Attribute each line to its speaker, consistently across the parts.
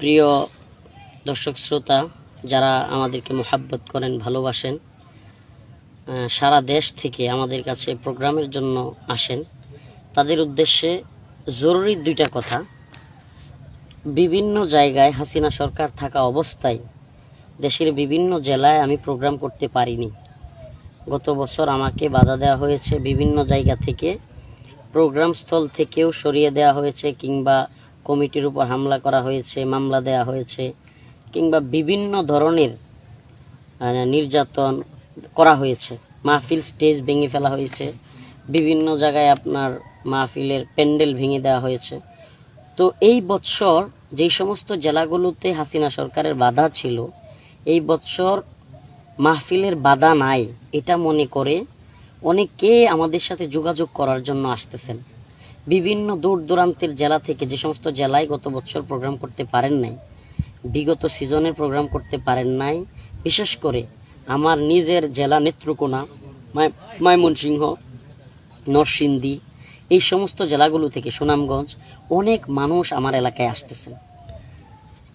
Speaker 1: প্রিয় দর্শক শ্রোতা যারা আমাদেরকে মোহাব্বত করেন, ভালোবাসেন, সারা দেশ থেকে আমাদের কাছে প্রোগ্রামের জন্য আসেন, তাদের উদ্দেশ্যে জরুরি দুইটা কথা। বিভিন্ন জায়গায় হাসিনা সরকার থাকা অবস্থায় দেশের বিভিন্ন জেলায় আমি প্রোগ্রাম করতে পারিনি। গত বছর আমাকে বাধা দেওয়া হয়েছে, বিভিন্ন জায়গা থেকে প্রোগ্রাম স্থল থেকেও সরিয়ে দেওয়া হয়েছে, কিংবা কমিটির উপর হামলা করা হয়েছে, মামলা দেওয়া হয়েছে, কিংবা বিভিন্ন ধরনের নির্যাতন করা হয়েছে। মাহফিল স্টেজ ভেঙে ফেলা হয়েছে, বিভিন্ন জায়গায় আপনার মাহফিলের প্যান্ডেল ভেঙে দেওয়া হয়েছে। তো এই বছর যেই সমস্ত জেলাগুলোতে হাসিনা সরকারের বাধা ছিল, এই বছর মাহফিলের বাধা নাই এটা মনে করে অনেকে আমাদের সাথে যোগাযোগ করার জন্য আসতেছেন। বিভিন্ন দূর দূরান্তের জেলা থেকে, যে সমস্ত জেলায় গত বছর প্রোগ্রাম করতে পারেন নাই, বিগত সিজনের প্রোগ্রাম করতে পারেন নাই, বিশেষ করে আমার নিজের জেলা নেত্রকোনা, ময়মনসিংহ, নরসিংদী, এই সমস্ত জেলাগুলো থেকে, সুনামগঞ্জ, অনেক মানুষ আমার এলাকায় আসতেছেন।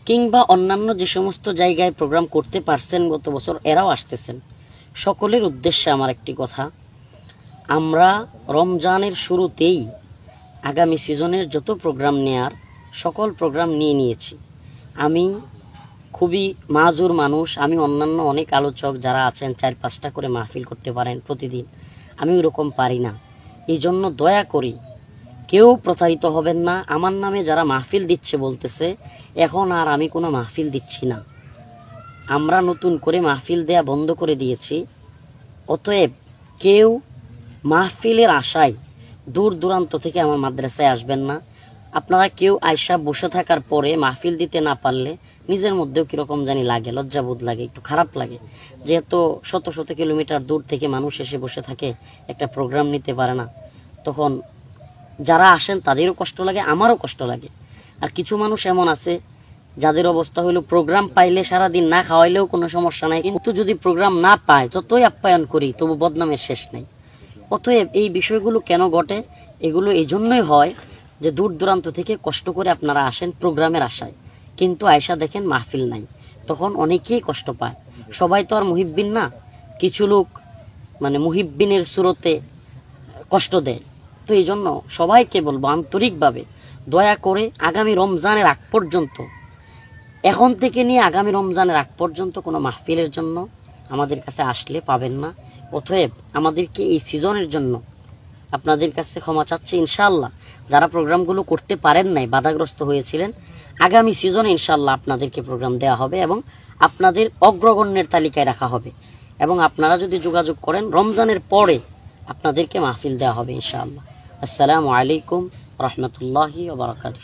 Speaker 1: কিংবা অন্যান্য যে সমস্ত জায়গায় প্রোগ্রাম করতে পারছেন গত বছর, এরাও আসতেছেন। সকলের উদ্দেশ্যে আমার একটি কথা, আমরা রমজানের শুরুতেই আগামী সিজনের যত প্রোগ্রাম নেয়ার সকল প্রোগ্রাম নিয়েছি। আমি খুবই মাজুর মানুষ, আমি অন্যান্য অনেক আলোচক যারা আছেন 4-5টা করে মাহফিল করতে পারেন প্রতিদিন, আমি ওরকম পারি না। এই জন্য দয়া করি কেউ প্রতারিত হবেন না। আমার নামে যারা মাহফিল দিচ্ছে বলতেছে, এখন আর আমি কোনো মাহফিল দিচ্ছি না, আমরা নতুন করে মাহফিল দেয়া বন্ধ করে দিয়েছি। অতএব কেউ মাহফিলের আশায় দূর দূরান্ত থেকে আমার মাদ্রাসায় আসবেন না। আপনারা কেউ আয়সা বসে থাকার পরে মাহফিল দিতে না পারলে নিজের মধ্যেও কীরকম জানি লাগে, লজ্জাবোধ লাগে, একটু খারাপ লাগে। যেহেতু শত শত কিলোমিটার দূর থেকে মানুষ এসে বসে থাকে, একটা প্রোগ্রাম নিতে পারে না, তখন যারা আসেন তাদেরও কষ্ট লাগে, আমারও কষ্ট লাগে। আর কিছু মানুষ এমন আছে যাদের অবস্থা হলো প্রোগ্রাম পাইলে সারাদিন না খাওয়াইলেও কোনো সমস্যা নাই, কিন্তু যদি প্রোগ্রাম না পায়, যতই আপ্যায়ন করি তবু বদনামের শেষ নাই। অতএব এই বিষয়গুলো কেন ঘটে? এগুলো এই জন্যই হয় যে দূর দূরান্ত থেকে কষ্ট করে আপনারা আসেন প্রোগ্রামের আশায়, কিন্তু আয়সা দেখেন মাহফিল নাই, তখন অনেকেই কষ্ট পায়। সবাই তো আর মুহিব্বিন না, কিছু লোক মুহিব্বিনের সুরতে কষ্ট দেয়। তো এই জন্য সবাইকে বলবো আন্তরিকভাবে, দয়া করে আগামী রমজানের আগ পর্যন্ত, এখন থেকে নিয়ে আগামী রমজানের আগ পর্যন্ত কোনো মাহফিলের জন্য আমাদের কাছে আসলে পাবেন না। অতএব আমাদেরকে এই সিজনের জন্য আপনাদের কাছে ক্ষমা চাচ্ছি। ইনশাআল্লাহ যারা প্রোগ্রামগুলো করতে পারেন নাই, বাধাগ্রস্ত হয়েছিলেন, আগামী সিজনে ইনশাআল্লাহ আপনাদেরকে প্রোগ্রাম দেওয়া হবে এবং আপনাদের অগ্রগণ্যের তালিকায় রাখা হবে। এবং আপনারা যদি যোগাযোগ করেন, রমজানের পরে আপনাদেরকে মাহফিল দেওয়া হবে ইনশাআল্লাহ। আসসালামু আলাইকুম রহমতুল্লাহি ওয়া বারাকাতুহু।